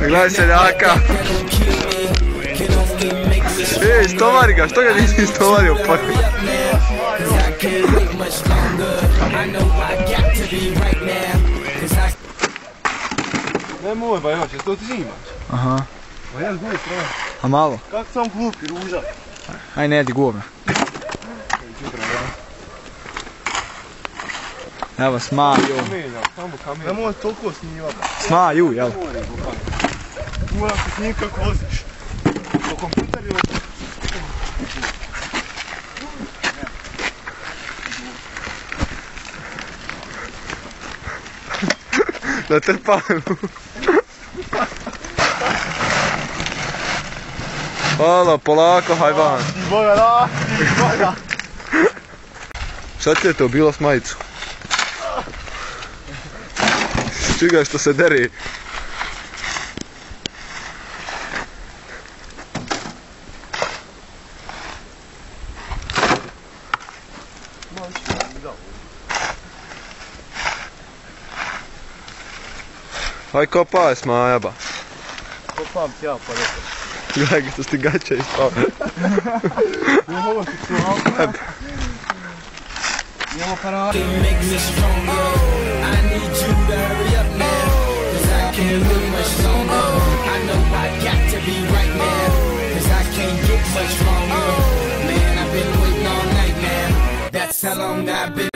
Gledaj seljaka. Istovari ga, što ga nisi istovario pa? Nemoj ba još, to ti zimaš. Aha. Pa ja zgubi treba. A malo? Kako sam glupi, ruža. Aj ne, di govna. Evo, smaju. Nemoj toliko snimati. Smaju, jel? Moram se snimati kako voziš. Po kompjuteru ili... Da te palim. Hvala, polako, hajvan. Boga da, boga. Šta ti je to bilo s majicu? Čigaj što se deri. Aj kopaj Smaja ba. Kopam ti ja pa rekao. Gledaj što si gaća ispao. Ovo ti su auto. Imamo parade. That's how long I've been